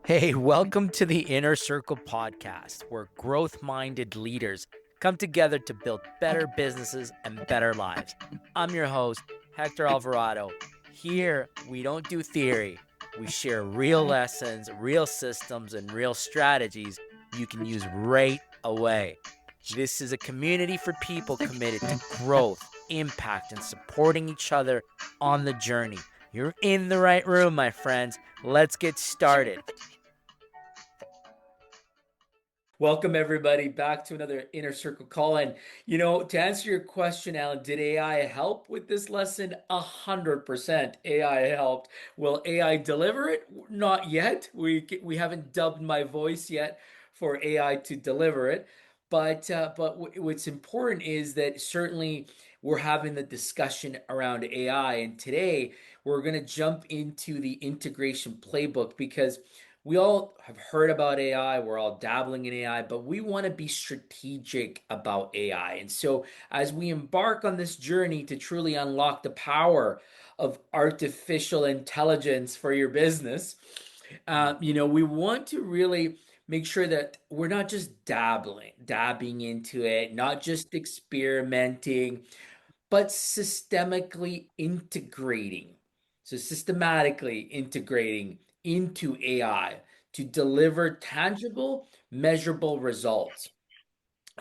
Hey, welcome to the Inner Circle podcast, where growth minded leaders come together to build better businesses and better lives. I'm your host, Hector Alvarado. Here, we don't do theory, we share real lessons, real systems, and real strategies you can use right away. This is a community for people committed to growth, impact, and supporting each other on the journey. You're in the right room, my friends. Let's get started. Welcome, everybody, back to another Inner Circle call. And, to answer your question, Alan, did AI help with this lesson? 100% AI helped. Will AI deliver it? Not yet. We haven't dubbed my voice yet for AI to deliver it. But what's important is that certainly we're having the discussion around AI. And today we're going to jump into the integration playbook because we all have heard about AI, we're all dabbling in AI, but we want to be strategic about AI. And so, as we embark on this journey to truly unlock the power of artificial intelligence for your business, we want to really make sure that we're not just dabbing into it, not just experimenting, but systemically integrating. So, systematically integrating into AI to deliver tangible, measurable results.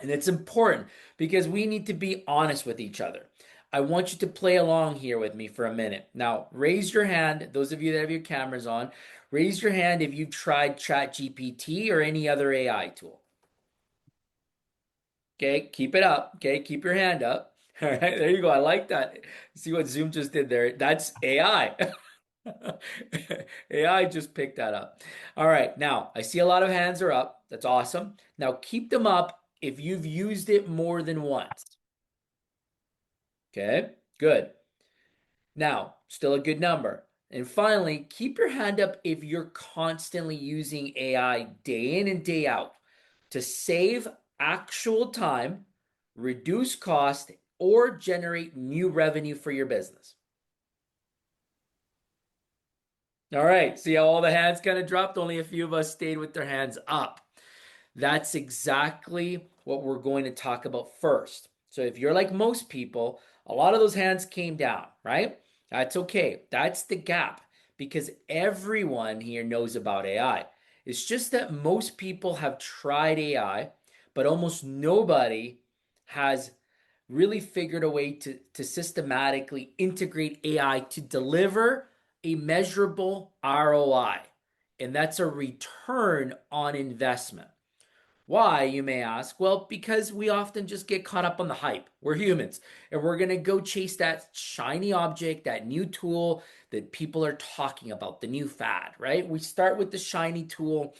And it's important because we need to be honest with each other. I want you to play along here with me for a minute. Now, raise your hand, those of you that have your cameras on, raise your hand if you've tried ChatGPT or any other AI tool. Okay, keep it up. Okay, keep your hand up. All right, there you go. I like that. See what Zoom just did there? That's AI. AI just picked that up. All right, now I see a lot of hands are up. That's awesome. Now keep them up if you've used it more than once. Okay, good. Now, still a good number. And finally, keep your hand up if you're constantly using AI day in and day out to save actual time, reduce cost, or generate new revenue for your business. All right, see how all the hands kind of dropped? Only a few of us stayed with their hands up. That's exactly what we're going to talk about first. So if you're like most people, a lot of those hands came down, right? That's okay. That's the gap because everyone here knows about AI. It's just that most people have tried AI, but almost nobody has really figured a way to systematically integrate AI to deliver a measurable ROI. And that's a return on investment. Why, you may ask? Well, because we often just get caught up on the hype. We're humans, and we're going to go chase that shiny object, that new tool that people are talking about, the new fad, right? We start with the shiny tool,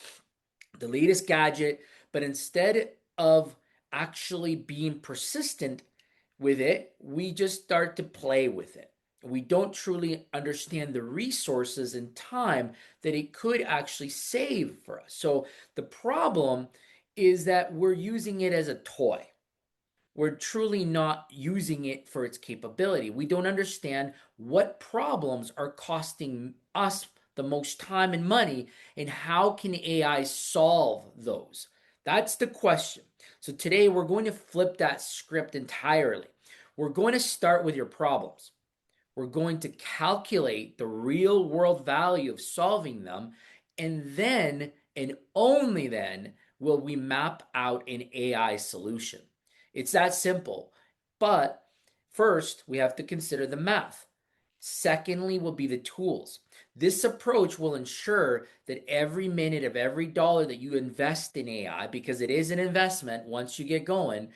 the latest gadget, but instead of actually being persistent with it, we just start to play with it. We don't truly understand the resources and time that it could actually save for us. So the problem is that we're using it as a toy. We're truly not using it for its capability. We don't understand what problems are costing us the most time and money, and how can AI solve those? That's the question. So today we're going to flip that script entirely. We're going to start with your problems. We're going to calculate the real world value of solving them, and then, and only then, will we map out an AI solution. It's that simple. But first, we have to consider the math. Secondly, will be the tools. This approach will ensure that every minute of every dollar that you invest in AI, because it is an investment once you get going,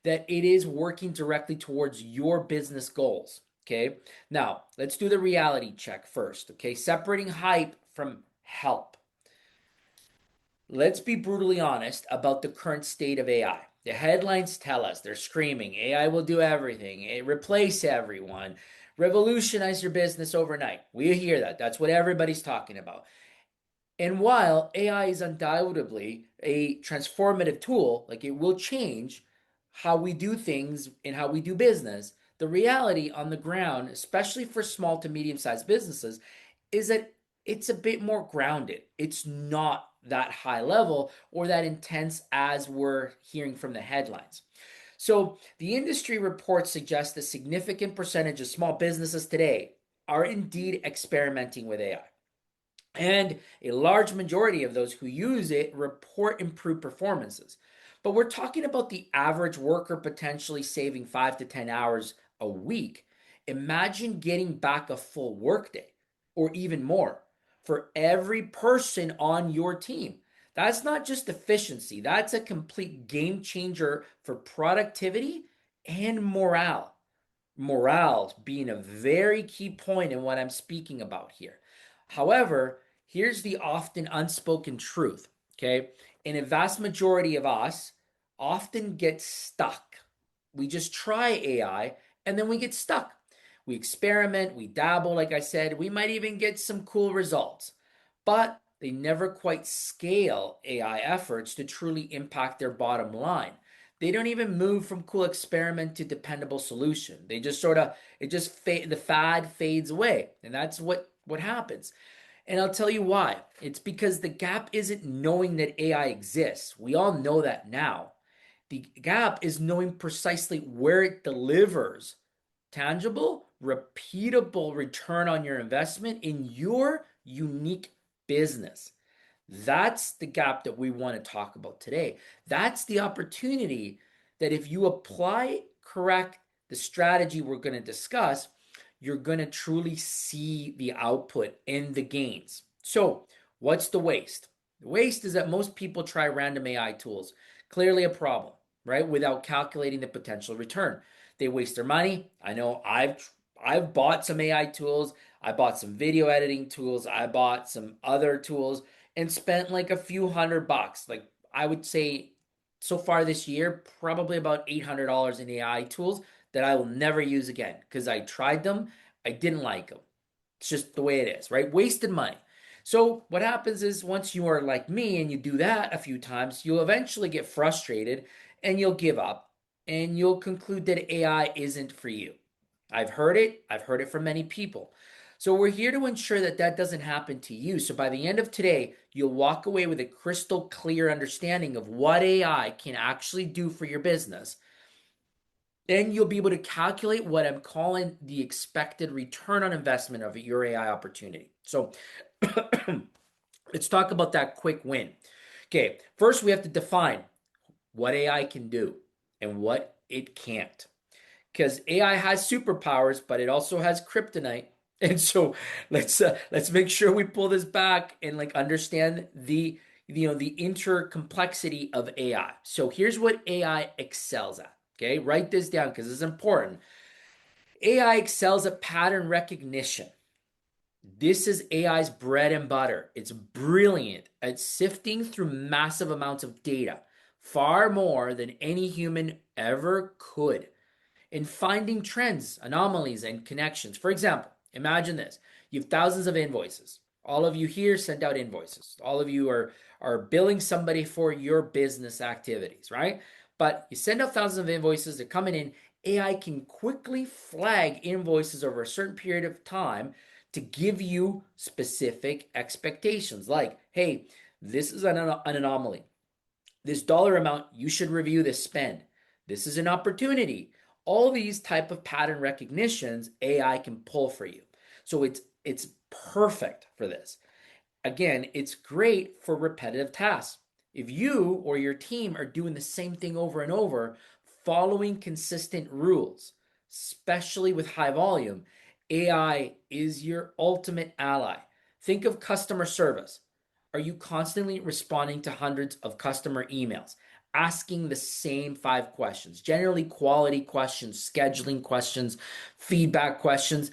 that it is working directly towards your business goals. Okay. Now, let's do the reality check first. Okay. Separating hype from help. Let's be brutally honest about the current state of AI. The headlines tell us they're screaming AI will do everything, replace everyone, revolutionize your business overnight. We hear that. That's what everybody's talking about. And while AI is undoubtedly a transformative tool, like it will change how we do things and how we do business, the reality on the ground, especially for small to medium sized businesses, is that it's a bit more grounded. It's not that high level or that intense as we're hearing from the headlines. So, the industry reports suggest a significant percentage of small businesses today are indeed experimenting with AI. And a large majority of those who use it report improved performances. But we're talking about the average worker potentially saving 5 to 10 hours a week. Imagine getting back a full workday or even more for every person on your team. That's not just efficiency, that's a complete game changer for productivity and morale. Morale being a very key point in what I'm speaking about here. However, here's the often unspoken truth, okay? And a vast majority of us often get stuck. We just try AI and then we get stuck. We experiment, we dabble, like I said, we might even get some cool results, but they never quite scale AI efforts to truly impact their bottom line. They don't even move from cool experiment to dependable solution. They just sort of the fad fades away, and that's what happens. And I'll tell you why. It's because the gap isn't knowing that AI exists. We all know that now. The gap is knowing precisely where it delivers tangible, repeatable return on your investment in your unique business. That's the gap that we want to talk about today. That's the opportunity that if you apply correct the strategy we're going to discuss, you're going to truly see the output and the gains. So, what's the waste? The waste is that most people try random AI tools. Clearly a problem, right? Without calculating the potential return. They waste their money. I know I've bought some AI tools. I bought some video editing tools. I bought some other tools and spent like a few $100. Like I would say so far this year, probably about $800 in AI tools that I will never use again because I tried them. I didn't like them. It's just the way it is, right? Wasted money. So what happens is once you are like me and you do that a few times, you'll eventually get frustrated and you'll give up and you'll conclude that AI isn't for you. I've heard it. I've heard it from many people. So we're here to ensure that that doesn't happen to you. So by the end of today, you'll walk away with a crystal clear understanding of what AI can actually do for your business. Then you'll be able to calculate what I'm calling the expected return on investment of your AI opportunity. So let's talk about that quick win. Okay, first we have to define what AI can do and what it can't. Because AI has superpowers, but it also has kryptonite. And so let's make sure we pull this back and like understand the intercomplexity of AI. So here's what AI excels at. Okay, write this down because it's important. AI excels at pattern recognition. This is AI's bread and butter. It's brilliant at sifting through massive amounts of data, far more than any human ever could, in finding trends, anomalies, and connections. For example, imagine this. You have thousands of invoices. All of you here send out invoices. All of you are billing somebody for your business activities, right? But you send out thousands of invoices, they're coming in. AI can quickly flag invoices over a certain period of time to give you specific expectations. Like, hey, this is an anomaly. This dollar amount, you should review this spend. This is an opportunity. All these type of pattern recognitions AI can pull for you. So it's perfect for this. Again, it's great for repetitive tasks. If you or your team are doing the same thing over and over, following consistent rules, especially with high volume, AI is your ultimate ally. Think of customer service. Are you constantly responding to hundreds of customer emails, asking the same 5 questions, generally quality questions, scheduling questions, feedback questions?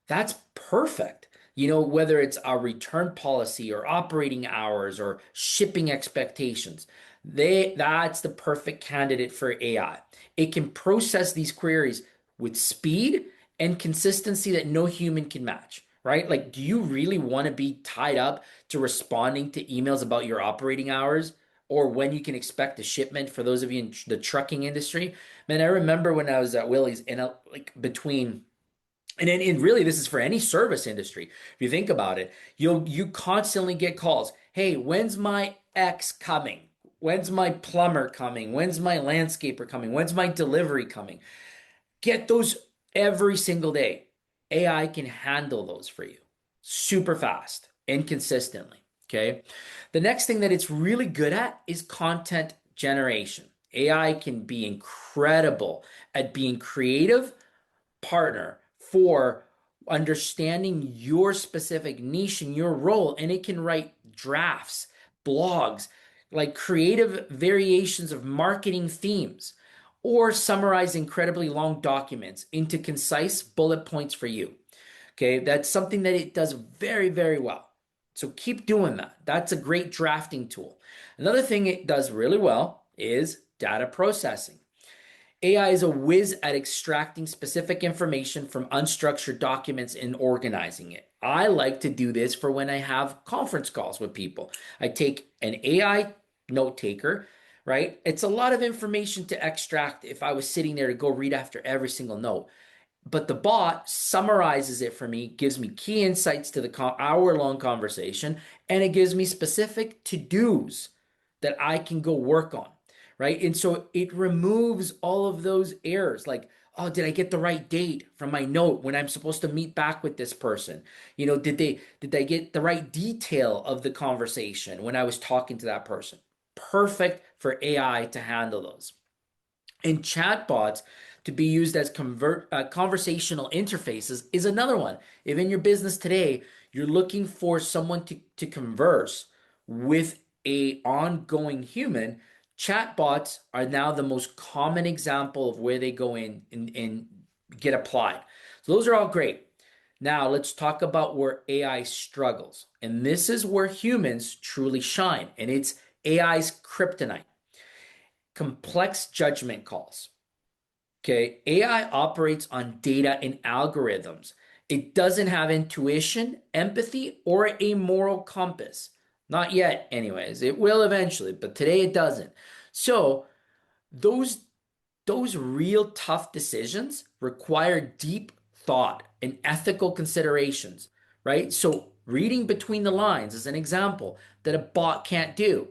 That's perfect. Whether it's a return policy or operating hours or shipping expectations, that's the perfect candidate for AI. It can process these queries with speed and consistency that no human can match, right? Like, do you really want to be tied up to responding to emails about your operating hours or when you can expect a shipment for those of you in the trucking industry? Man, I remember when I was at Willie's and like between And really, this is for any service industry. If you think about it, you constantly get calls. Hey, when's my X coming? When's my plumber coming? When's my landscaper coming? When's my delivery coming? Get those every single day. AI can handle those for you super fast and consistently. Okay. The next thing that it's really good at is content generation. AI can be incredible at being creative partner for understanding your specific niche and your role, and it can write drafts, blogs, like creative variations of marketing themes, or summarize incredibly long documents into concise bullet points for you. Okay, that's something that it does very, very well. So keep doing that. That's a great drafting tool. Another thing it does really well is data processing. AI is a whiz at extracting specific information from unstructured documents and organizing it. I like to do this for when I have conference calls with people. I take an AI note taker, right? It's a lot of information to extract if I was sitting there to go read after every single note. But the bot summarizes it for me, gives me key insights to the hour-long conversation, and it gives me specific to-dos that I can go work on, right? And so it removes all of those errors, like, oh, did I get the right date from my note when I'm supposed to meet back with this person? Did they get the right detail of the conversation when I was talking to that person? Perfect for AI to handle those. And chatbots to be used as conversational interfaces is another one. If in your business today you're looking for someone to converse with a ongoing human, chatbots are now the most common example of where they go in and get applied. So those are all great. Now let's talk about where AI struggles. And this is where humans truly shine, and it's AI's kryptonite: complex judgment calls. Okay, AI operates on data and algorithms. It doesn't have intuition, empathy, or a moral compass. Not yet, anyways. It will eventually, but today it doesn't. So, those those real tough decisions require deep thought and ethical considerations, right? So, reading between the lines is an example that a bot can't do.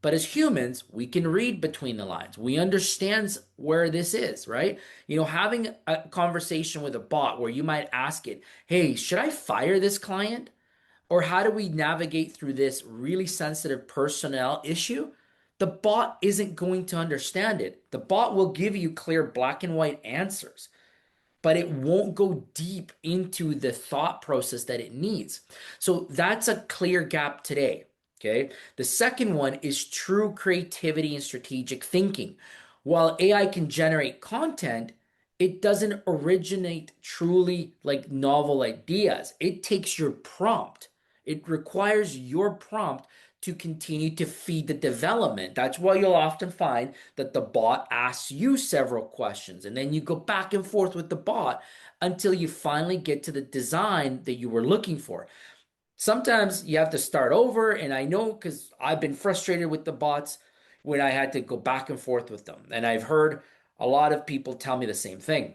But as humans, we can read between the lines. We understand where this is, right? Having a conversation with a bot where you might ask it, hey, should I fire this client? Or how do we navigate through this really sensitive personnel issue? The bot isn't going to understand it. The bot will give you clear black and white answers, but it won't go deep into the thought process that it needs. So that's a clear gap today. Okay. The second one is true creativity and strategic thinking. While AI can generate content, it doesn't originate truly like novel ideas. It takes your prompt. It requires your prompt to continue to feed the development. That's why you'll often find that the bot asks you several questions, and then you go back and forth with the bot until you finally get to the design that you were looking for. Sometimes you have to start over, and I know because I've been frustrated with the bots when I had to go back and forth with them. And I've heard a lot of people tell me the same thing.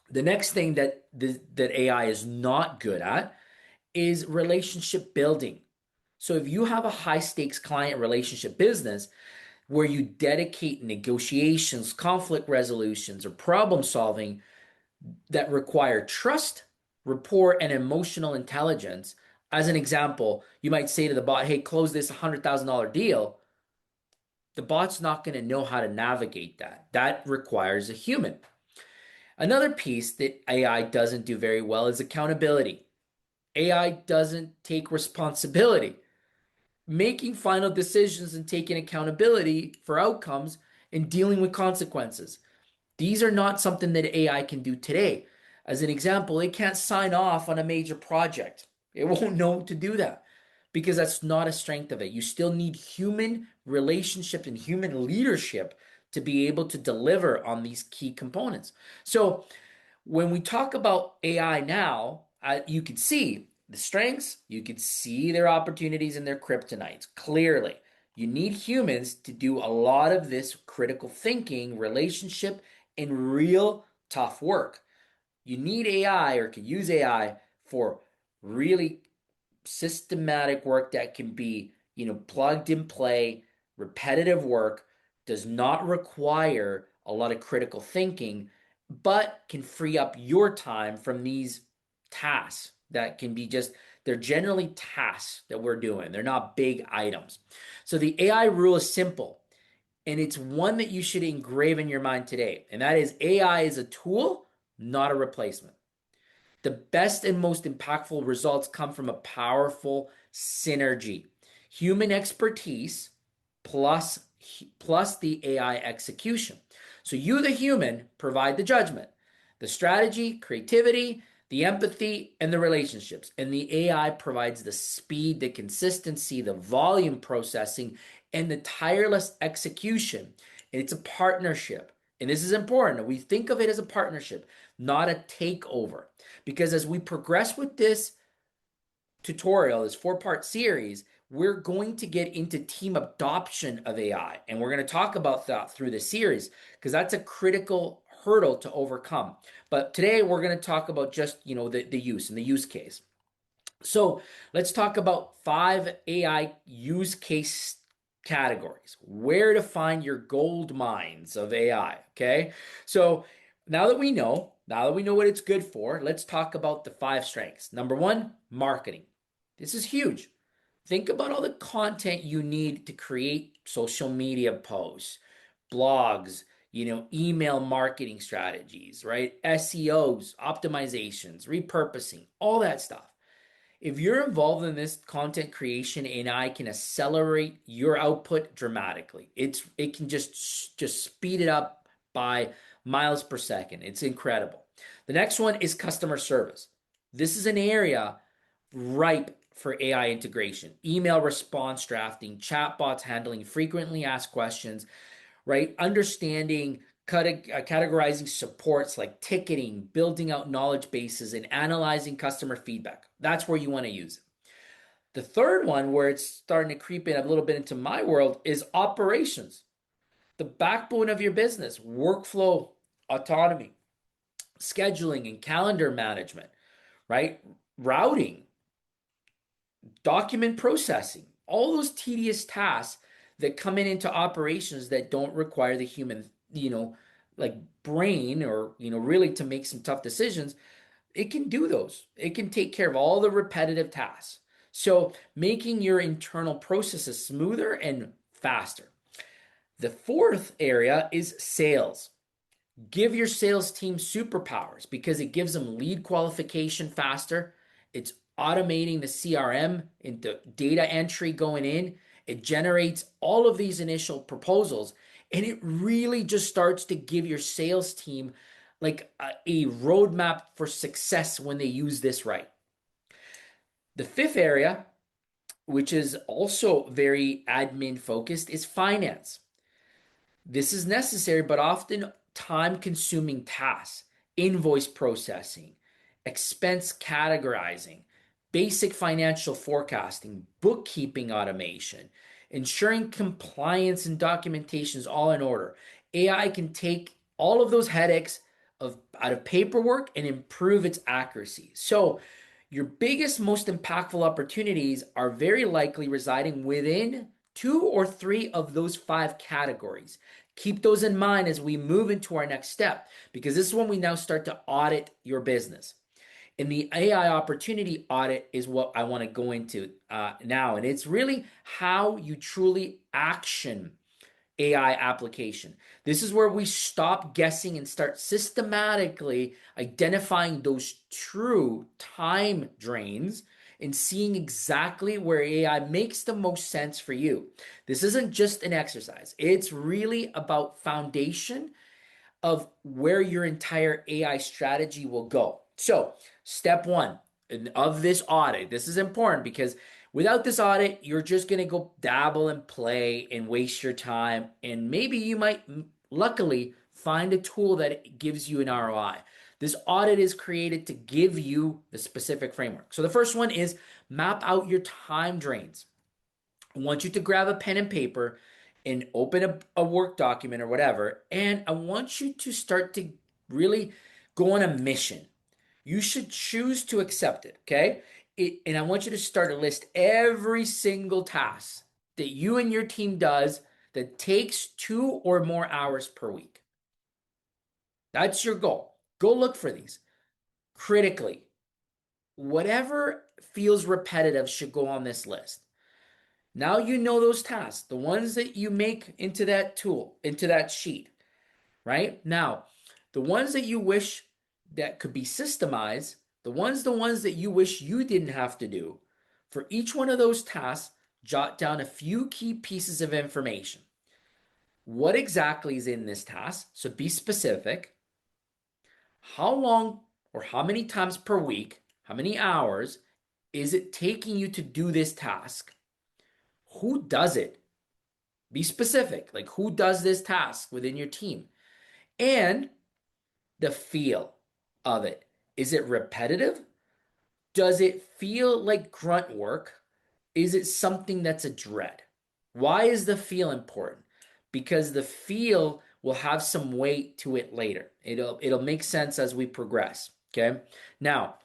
The next thing that AI is not good at is relationship building. So if you have a high stakes client relationship business where you dedicate negotiations, conflict resolutions, or problem solving that require trust, rapport, and emotional intelligence, as an example, you might say to the bot, hey, close this $100,000 deal. The bot's not going to know how to navigate that. That requires a human. Another piece that AI doesn't do very well is accountability. AI doesn't take responsibility, making final decisions and taking accountability for outcomes and dealing with consequences. These are not something that AI can do today. As an example, it can't sign off on a major project. It won't know to do that because that's not a strength of it. You still need human relationships and human leadership to be able to deliver on these key components. So when we talk about AI now, you could see the strengths, you could see their opportunities and their kryptonites clearly. You need humans to do a lot of this critical thinking, relationship, and real tough work. You need AI or can use AI for really systematic work that can be, plugged and play, repetitive work, does not require a lot of critical thinking, but can free up your time from these tasks that can be just, they're generally tasks that we're doing. They're not big items. So the AI rule is simple, and it's one that you should engrave in your mind today. And that is AI is a tool, not a replacement. The best and most impactful results come from a powerful synergy. Human expertise plus plus the AI execution. So you the human provide the judgment, the strategy, creativity, the empathy and the relationships. And the AI provides the speed, the consistency, the volume processing and the tireless execution. And it's a partnership. And this is important. We think of it as a partnership, not a takeover. Because as we progress with this tutorial, this 4-part series, we're going to get into team adoption of AI. And we're going to talk about that through the series because that's a critical hurdle to overcome. But today we're going to talk about just, the use and the use case. So let's talk about 5 AI use case categories, where to find your gold mines of AI. Okay. So now that we know what it's good for, let's talk about the 5 strengths. Number 1, marketing. This is huge. Think about all the content you need to create social media posts, blogs, email marketing strategies, right? SEOs, optimizations, repurposing, all that stuff. If you're involved in this content creation, AI can accelerate your output dramatically. It can just speed it up by miles per second. It's incredible. The next one is customer service. This is an area ripe for AI integration. Email response drafting, chatbots handling frequently asked questions, right? Understanding, categorizing supports like ticketing, building out knowledge bases, and analyzing customer feedback. That's where you want to use it. The third one, where it's starting to creep in a little bit into my world, is operations, the backbone of your business, workflow autonomy, scheduling and calendar management, right? Routing, document processing, all those tedious tasks that come into operations that don't require the human, like brain or, really to make some tough decisions. It can do those. It can take care of all the repetitive tasks. So making your internal processes smoother and faster. The fourth area is sales. Give your sales team superpowers because it gives them lead qualification faster. It's automating the CRM into data entry going in. It generates all of these initial proposals, and it really just starts to give your sales team like a roadmap for success when they use this right. The fifth area, which is also very admin focused, is finance. This is necessary, but often time consuming tasks, invoice processing, expense categorizing, basic financial forecasting, bookkeeping automation, ensuring compliance and documentation is all in order. AI can take all of those headaches out of paperwork and improve its accuracy. So, your biggest, most impactful opportunities are very likely residing within 2 or 3 of those 5 categories. Keep those in mind as we move into our next step, because this is when we now start to audit your business. And the AI opportunity audit is what I want to go into now. And it's really how you truly action AI application. This is where we stop guessing and start systematically identifying those true time drains and seeing exactly where AI makes the most sense for you. This isn't just an exercise. It's really about foundation of where your entire AI strategy will go. So, step 1 of this audit, this is important because without this audit, you're just going to go dabble and play and waste your time. And maybe you might, luckily, find a tool that gives you an ROI. This audit is created to give you the specific framework. So the first one is map out your time drains. I want you to grab a pen and paper and open a work document or whatever. And I want you to start to really go on a mission. you should choose to accept it, okay? And I want you to start to list every single task that you and your team does that takes 2 or more hours per week. That's your goal. Go look for these critically. Whatever feels repetitive should go on this list. Now you know those tasks, the ones that you make into that tool, into that sheet, right? Now, the ones that you wish that could be systemized, the ones that you wish you didn't have to do, for each one of those tasks, jot down a few key pieces of information. What exactly is in this task? So be specific. How long or how many times per week, how many hours is it taking you to do this task? Who does it? Be specific. Like, who does this task within your team? And the feel of it. Is it repetitive? Does it feel like grunt work? Is it something that's a dread? Why is the feel important? Because the feel will have some weight to it later. It'll make sense as we progress. Okay. Now,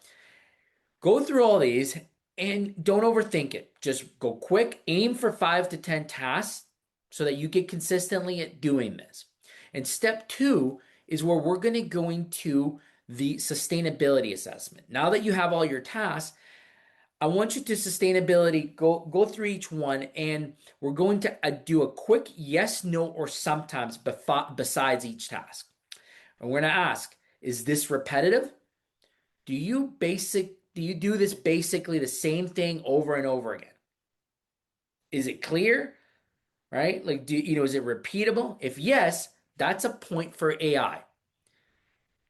go through all these and don't overthink it. Just go quick, aim for 5 to 10 tasks so that you get consistently at doing this. And step two is where we're going to go into the sustainability assessment. Now that you have all your tasks, I want you to sustainability go through each one, and we're going to do a quick yes, no, or sometimes besides each task. And we're going to ask, is this repetitive? Do you do this basically the same thing over and over again? Is it clear? Right? Like, is it repeatable? If yes, that's a point for AI.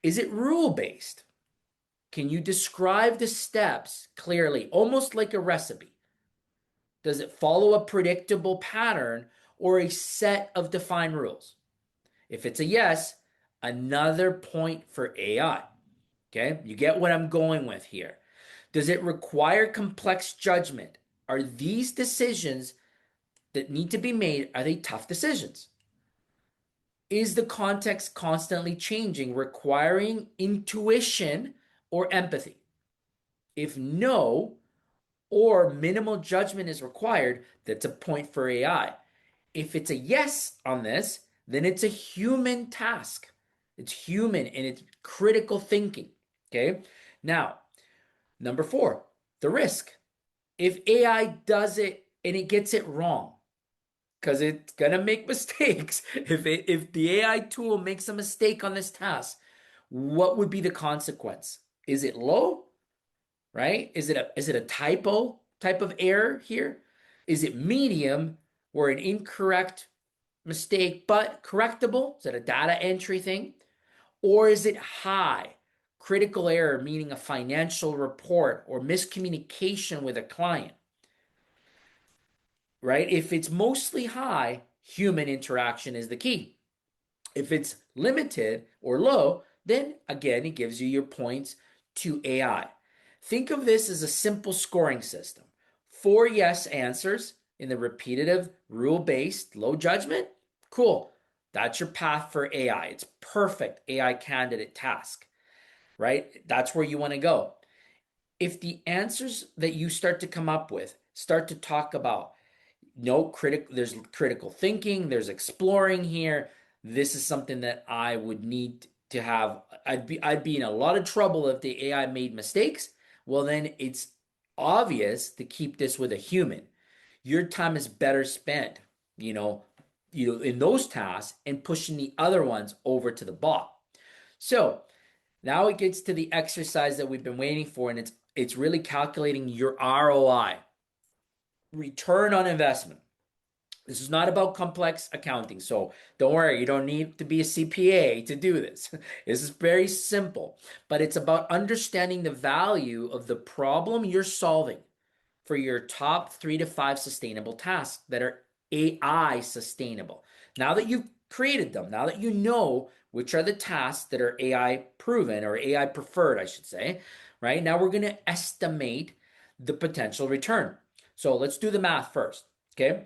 Is it rule based? Can you describe the steps clearly, almost like a recipe? Does it follow a predictable pattern or a set of defined rules? If it's a yes, another point for AI. Okay, you get what I'm going with here. Does it require complex judgment? Are these decisions that need to be made, are they tough decisions? Is the context constantly changing, requiring intuition or empathy? If no, or minimal judgment is required, that's a point for AI. If it's a yes on this, then it's a human task. It's human and it's critical thinking. Okay. Now, number four, the risk. If AI does it and it gets it wrong, because it's gonna make mistakes. If the AI tool makes a mistake on this task, what would be the consequence? Is it low? Right? Is it a type of error here? Is it medium or an incorrect mistake but correctable? Is it a data entry thing? Or is it high? Critical error, meaning a financial report or miscommunication with a client, right? If it's mostly high, human interaction is the key. If it's limited or low, then again, it gives you your points to AI. Think of this as a simple scoring system. 4 yes answers in the repetitive, rule-based, low judgment. Cool. That's your path for AI. It's perfect AI candidate task, right? That's where you want to go. If the answers that you start to come up with start to talk about there's critical thinking, there's exploring here, this is something that I would need to have. I'd be in a lot of trouble if the AI made mistakes. Well, then it's obvious to keep this with a human. Your time is better spent, you know, in those tasks and pushing the other ones over to the bot. So now it gets to the exercise that we've been waiting for, and it's really calculating your ROI, return on investment. This is not about complex accounting. So don't worry, you don't need to be a CPA to do this. This is very simple, but it's about understanding the value of the problem you're solving for your top 3 to 5 sustainable tasks that are AI sustainable. Now that you've created them, now that you know which are the tasks that are AI proven or AI preferred, I should say, right? Now we're going to estimate the potential return. So let's do the math first, okay?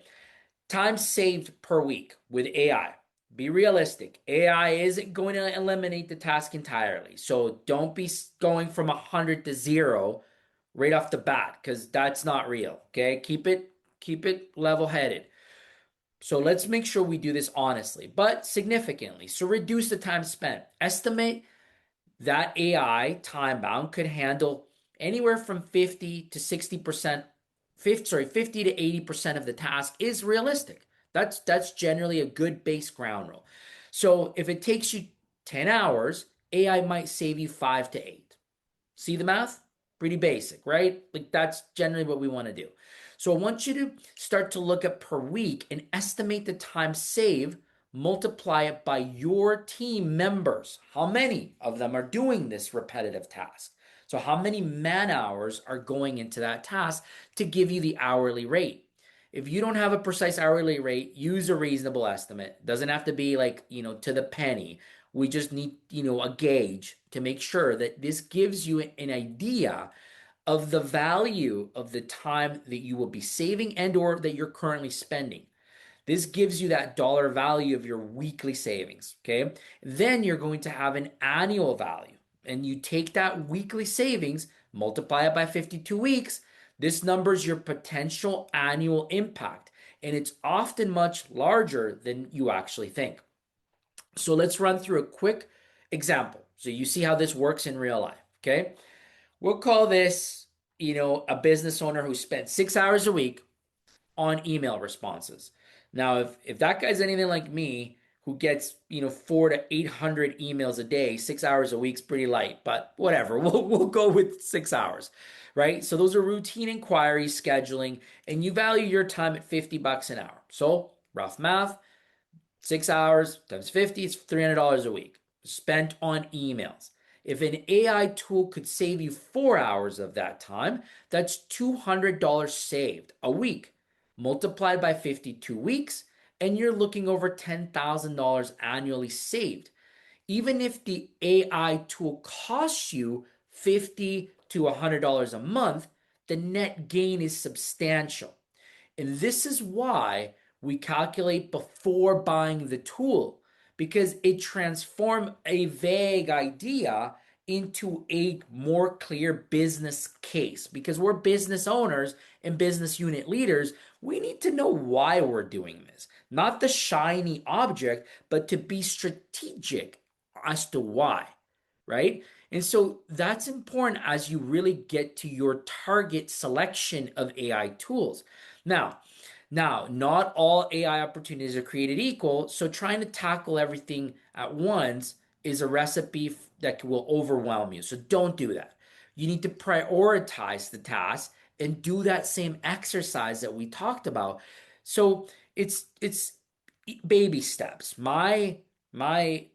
Time saved per week with AI. Be realistic. AI isn't going to eliminate the task entirely. So don't be going from 100 to 0 right off the bat, because that's not real. Okay. Keep it level headed. So let's make sure we do this honestly, but significantly. So reduce the time spent. Estimate that AI time bound could handle anywhere from 50 to 60%, 50 to 80% of the task is realistic. That's generally a good base ground rule. So if it takes you 10 hours, AI might save you 5 to 8. See the math? Pretty basic, right? Like that's generally what we want to do. So I want you to start to look at per week and estimate the time saved, multiply it by your team members. How many of them are doing this repetitive task? So how many man hours are going into that task to give you the hourly rate? If you don't have a precise hourly rate, use a reasonable estimate. Doesn't have to be like, to the penny. We just need, a gauge to make sure that this gives you an idea of the value of the time that you will be saving and or that you're currently spending. This gives you that dollar value of your weekly savings, okay? Then you're going to have an annual value. And you take that weekly savings, multiply it by 52 weeks. This number is your potential annual impact, and it's often much larger than you actually think. So let's run through a quick example so you see how this works in real life, okay? We'll call this, a business owner who spent 6 hours a week on email responses. Now, if that guy's anything like me, who gets 400 to 800 emails a day, 6 hours a week's pretty light, but whatever. We'll go with 6 hours, right? So those are routine inquiries, scheduling, and you value your time at $50 an hour. So rough math, 6 hours times 50 is $300 a week spent on emails. If an AI tool could save you 4 hours of that time, that's $200 saved a week, multiplied by 52 weeks, and you're looking over $10,000 annually saved. Even if the AI tool costs you $50 to $100 a month, the net gain is substantial. And this is why we calculate before buying the tool, because it transforms a vague idea into a more clear business case. Because we're business owners and business unit leaders, we need to know why we're doing this. Not the shiny object, but to be strategic as to why, right? And so that's important as you really get to your target selection of AI tools. Now, not all AI opportunities are created equal, so trying to tackle everything at once is a recipe that will overwhelm you. So don't do that. You need to prioritize the task and do that same exercise that we talked about. So it's baby steps. My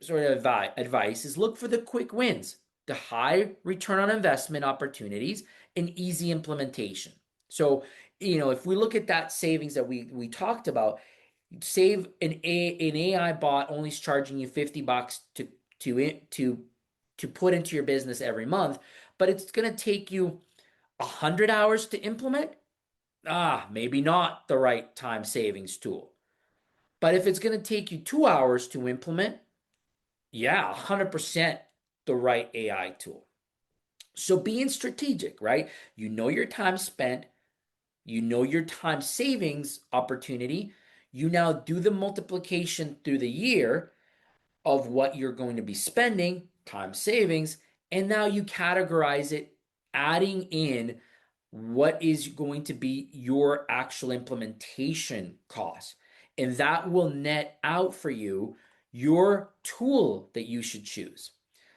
sort of advice is look for the quick wins, the high return on investment opportunities, and easy implementation. So, if we look at that savings that we talked about, save an AI bot only charging you $50 to put into your business every month, but it's going to take you 100 hours to implement. Maybe not the right time savings tool. But if it's going to take you 2 hours to implement, yeah, 100% the right AI tool. So being strategic, right? You know your time spent, you know your time savings opportunity. You now do the multiplication through the year of what you're going to be spending, time savings, and now you categorize it, adding in what is going to be your actual implementation cost. And that will net out for you your tool that you should choose.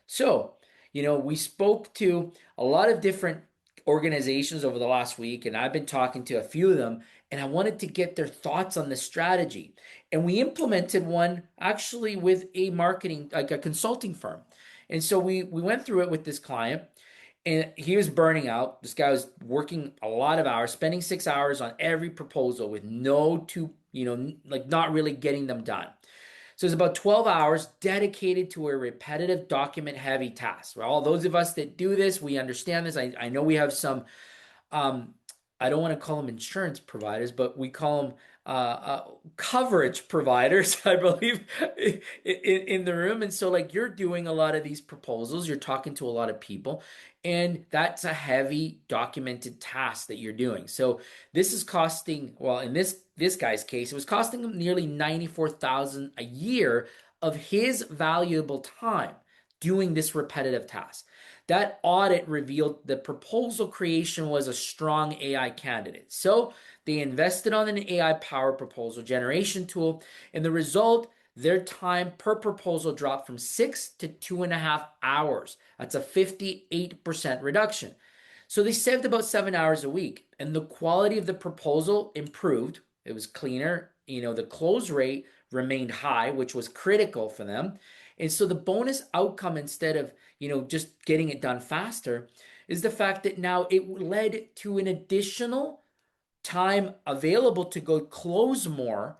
So, we spoke to a lot of different organizations over the last week, and I've been talking to a few of them, and I wanted to get their thoughts on the strategy. And we implemented one actually with a marketing, like a consulting firm. And so we went through it with this client, and he was burning out. This guy was working a lot of hours, spending 6 hours on every proposal with like not really getting them done. So it's about 12 hours dedicated to a repetitive document heavy task. Well, all those of us that do this, we understand this. I know we have some, um, I don't want to call them insurance providers, but we call them coverage providers, I believe, in the room. And so, like, you're doing a lot of these proposals, you're talking to a lot of people, and that's a heavy documented task that you're doing. So this is costing, well, in this guy's case, it was costing him nearly 94,000 a year of his valuable time doing this repetitive task. That audit revealed the proposal creation was a strong AI candidate. So they invested on an AI powered proposal generation tool, and the result, their time per proposal dropped from 6 to 2.5 hours. That's a 58% reduction. So they saved about 7 hours a week, and the quality of the proposal improved. It was cleaner. The close rate remained high, which was critical for them. And so the bonus outcome, instead of just getting it done faster, is the fact that now it led to an additional time available to go close more,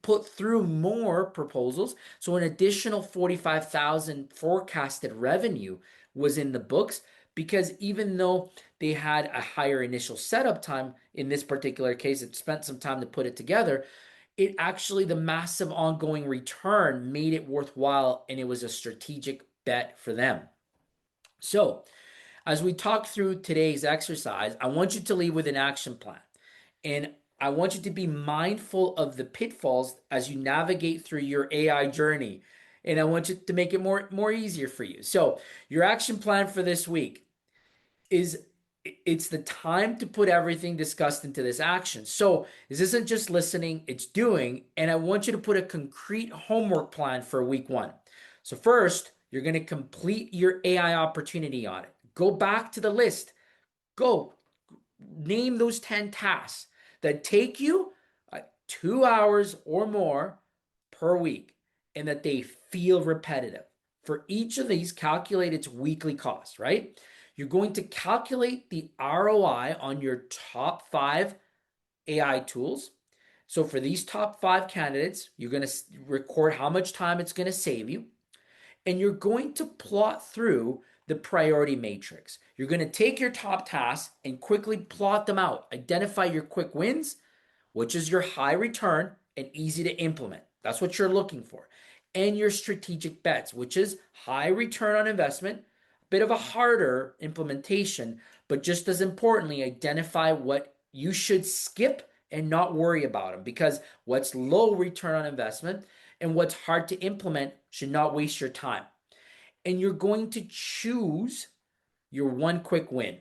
put through more proposals. So an additional 45,000 forecasted revenue was in the books, because even though they had a higher initial setup time, in this particular case, it spent some time to put it together. It actually, the massive ongoing return made it worthwhile, and it was a strategic bet for them. So, as we talk through today's exercise, I want you to leave with an action plan. And I want you to be mindful of the pitfalls as you navigate through your AI journey. And I want you to make it more easier for you. So, your action plan for this week is, it's the time to put everything discussed into this action. So, this isn't just listening, it's doing. And I want you to put a concrete homework plan for week 1. So, first, you're going to complete your AI opportunity audit. Go back to the list. Go name those 10 tasks that take you 2 hours or more per week, and that they feel repetitive. For each of these, calculate its weekly cost, right? You're going to calculate the ROI on your top 5 AI tools. So for these top 5 candidates, you're going to record how much time it's going to save you, and you're going to plot through the priority matrix. You're going to take your top tasks and quickly plot them out. Identify your quick wins, which is your high return and easy to implement. That's what you're looking for. And your strategic bets, which is high return on investment, a bit of a harder implementation, but just as importantly, identify what you should skip and not worry about them, because what's low return on investment and what's hard to implement should not waste your time. And you're going to choose your one quick win.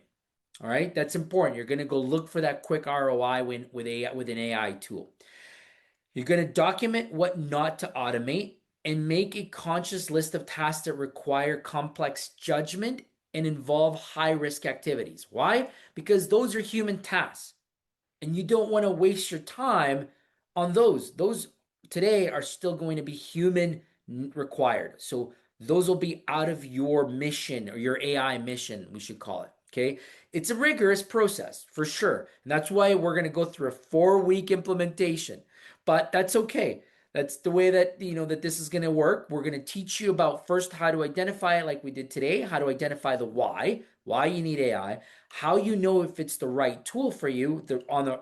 All right, that's important. You're going to go look for that quick ROI win with an AI tool. You're going to document what not to automate and make a conscious list of tasks that require complex judgment and involve high risk activities. Why? Because those are human tasks, and you don't want to waste your time on those. Those today are still going to be human required. So those will be out of your mission, or your AI mission, we should call it. Okay. It's a rigorous process for sure. And that's why we're going to go through a 4-week implementation, but that's okay. That's the way that, that this is going to work. We're going to teach you about first how to identify it, like we did today, how to identify the why you need AI, how you know if it's the right tool for you,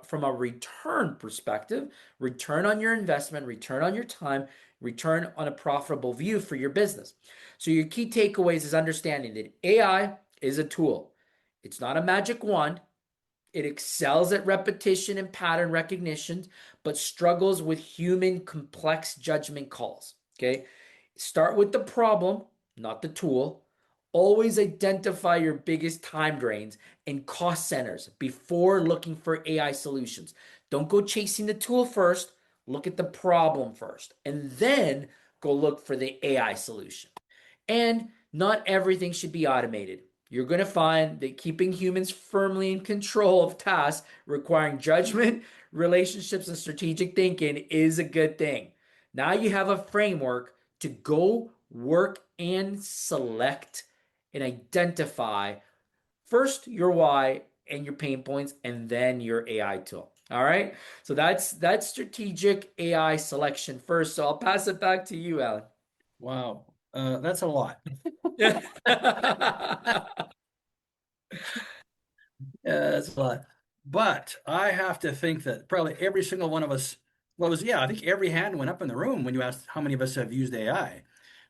from a return perspective, return on your investment, return on your time, return on a profitable view for your business. So your key takeaways is understanding that AI is a tool. It's not a magic wand. It excels at repetition and pattern recognition, but struggles with human complex judgment calls. Okay. Start with the problem, not the tool. Always identify your biggest time drains and cost centers before looking for AI solutions. Don't go chasing the tool first. Look at the problem first, and then go look for the AI solution. And not everything should be automated. You're going to find that keeping humans firmly in control of tasks requiring judgment, relationships, and strategic thinking is a good thing. Now you have a framework to go work and select and identify first your why and your pain points, and then your AI tool. All right. So that's strategic AI selection first. So I'll pass it back to you, Alan. Wow. That's a lot. Yeah. Yeah, that's a lot. But I have to think that probably every single one of us Well, it was, yeah, I think every hand went up in the room when you asked how many of us have used AI.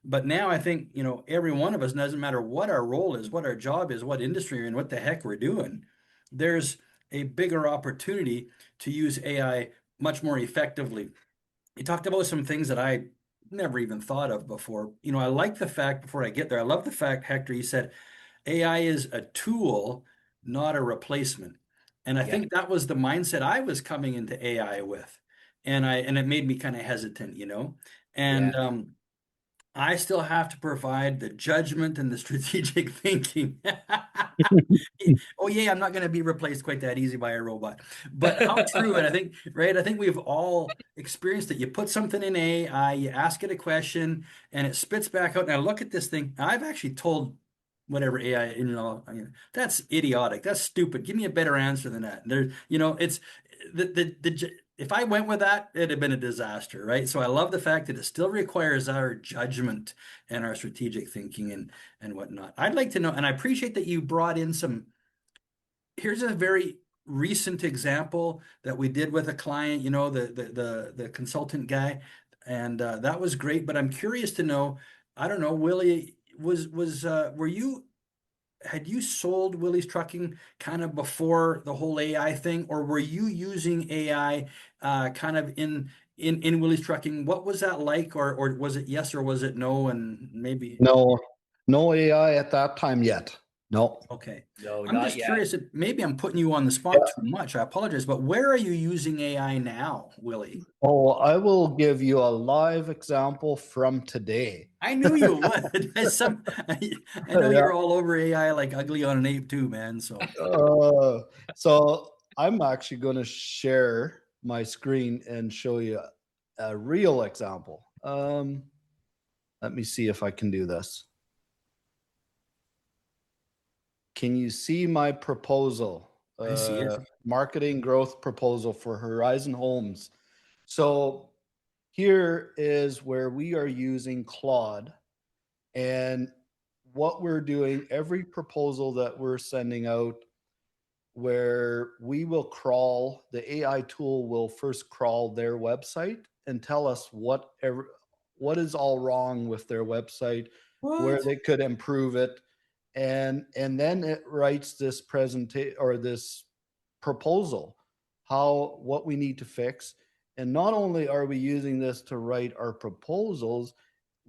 But now I think, every one of us, doesn't matter what our role is, what our job is, what industry we're in, what the heck we're doing, there's a bigger opportunity to use AI much more effectively. You talked about some things that I never even thought of before. I like the fact, before I get there, I love the fact, Hector, you said AI is a tool, not a replacement. And I Yeah. think that was the mindset I was coming into AI with. And it made me kind of hesitant, Yeah. And I still have to provide the judgment and the strategic thinking. Oh yeah, I'm not going to be replaced quite that easy by a robot. But how true, and I think, right, I think we've all experienced it. You put something in AI, you ask it a question, and it spits back out. And I look at this thing, I've actually told whatever AI, that's idiotic. That's stupid. Give me a better answer than that. It's if I went with that, it'd have been a disaster, right? So I love the fact that it still requires our judgment and our strategic thinking and whatnot. I'd like to know, and I appreciate that you brought in some. Here's a very recent example that we did with a client, the consultant guy, and that was great. But I'm curious to know, I don't know, Willie, were you had you sold Willie's Trucking kind of before the whole AI thing, or were you using AI kind of in Willie's Trucking? What was that like, or was it yes or was it no? And maybe No, no AI at that time yet. No. okay. No, I'm not just yet. curious if maybe I'm putting you on the Yeah. spot too much. I apologize, but where are you using AI now, Willie? Oh, I will give you a live example from today. I knew you would. I know Yeah. you're all over AI like ugly on an ape too, man. So Uh, so I'm actually going to share my screen and show you a real example. Let me see if I can do this. Can you see my proposal? I see it. Marketing growth proposal for Horizon Homes. So here is where we are using Claude, and what we're doing, every proposal that we're sending out, where we will crawl, the AI tool will first crawl their website and tell us what is all wrong with their website, where What? they could improve it, and then it writes this presentation or this proposal, how what we need to fix. And not only are we using this to write our proposals,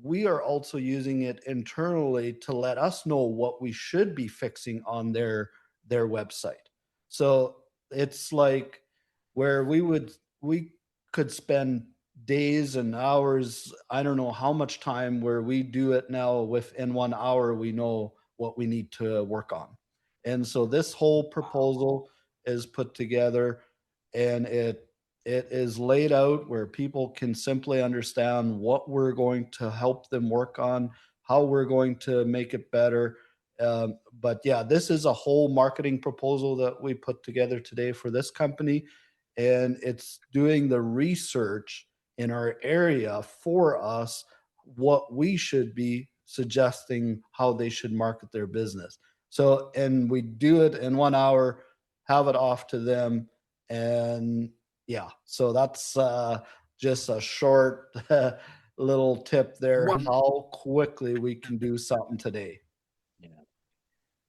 we are also using it internally to let us know what we should be fixing on their website. So it's like where we could spend days and hours, I don't know how much time, where we do it now within 1 hour we know what we need to work on. And so this whole proposal is put together, and it is laid out where people can simply understand what we're going to help them work on, how we're going to make it better. But yeah, this is a whole marketing proposal that we put together today for this company, and it's doing the research in our area for us, what we should be suggesting how they should market their business. So, and we do it in 1 hour, have it off to them, and yeah, so that's just a short little tip there, One. how quickly we can do something today. Yeah.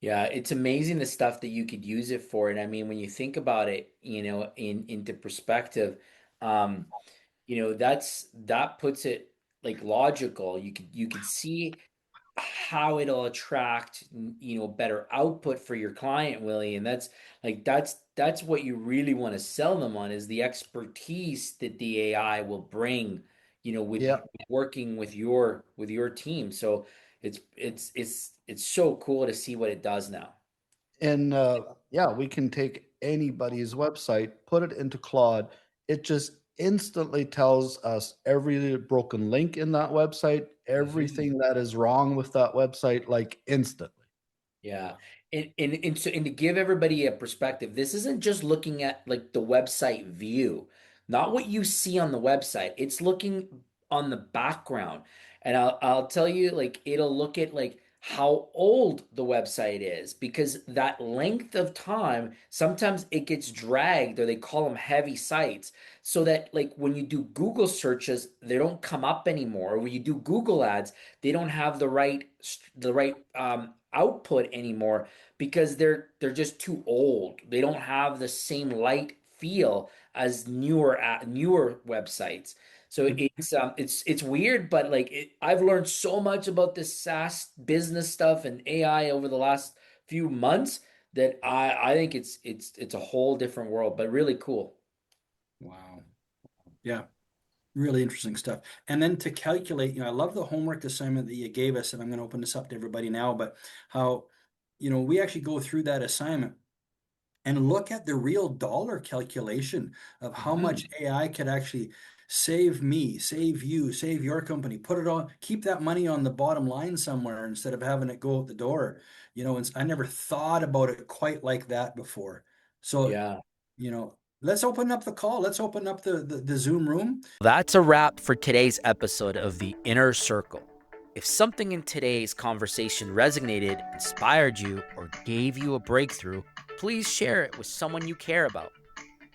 Yeah, it's amazing the stuff that you could use it for. And I mean, when you think about it, into perspective, um, that puts it like logical. You could see how it'll attract, better output for your client, Willie. And that's what you really want to sell them on, is the expertise that the AI will bring, with Yeah. working with your team. So it's so cool to see what it does now. And yeah, we can take anybody's website, put it into Claude. It just instantly tells us every broken link in that website, Mhm. everything that is wrong with that website, like instantly. Yeah. And to give everybody a perspective, this isn't just looking at like the website view, not what you see on the website. It's looking on the background. And I'll tell you, like, it'll look at like how old the website is, because that length of time, sometimes it gets dragged, or they call them heavy sites, so that like when you do Google searches, they don't come up anymore. When you do Google ads, they don't have the right output anymore, because they're just too old. They don't have the same light feel as newer websites. So it's weird, but like I've learned so much about this SaaS business stuff and AI over the last few months that I think it's a whole different world, but really cool. Wow. Yeah. Really interesting stuff. And then to calculate, I love the homework assignment that you gave us, and I'm going to open this up to everybody now, but how, we actually go through that assignment and look at the real dollar calculation of how much Mhm. AI could actually save me, save you, save your company, put it on, keep that money on the bottom line somewhere instead of having it go out the door. And I never thought about it quite like that before. So, Yeah. let's open up the call. Let's open up the Zoom room. That's a wrap for today's episode of The Inner Circle. If something in today's conversation resonated, inspired you, or gave you a breakthrough, please share it with someone you care about.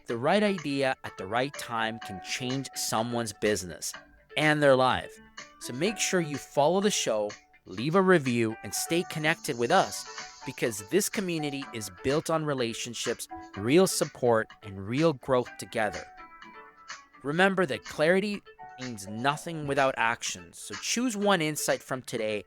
The right idea at the right time can change someone's business and their life. So make sure you follow the show, leave a review, and stay connected with us, because this community is built on relationships, real support, and real growth together. Remember that clarity means nothing without action. So choose one insight from today,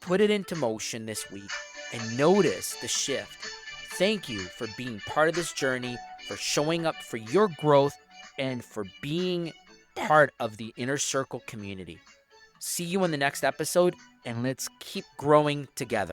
put it into motion this week, and notice the shift. Thank you for being part of this journey, for showing up for your growth, and for being part of the Inner Circle community. See you in the next episode, and let's keep growing together.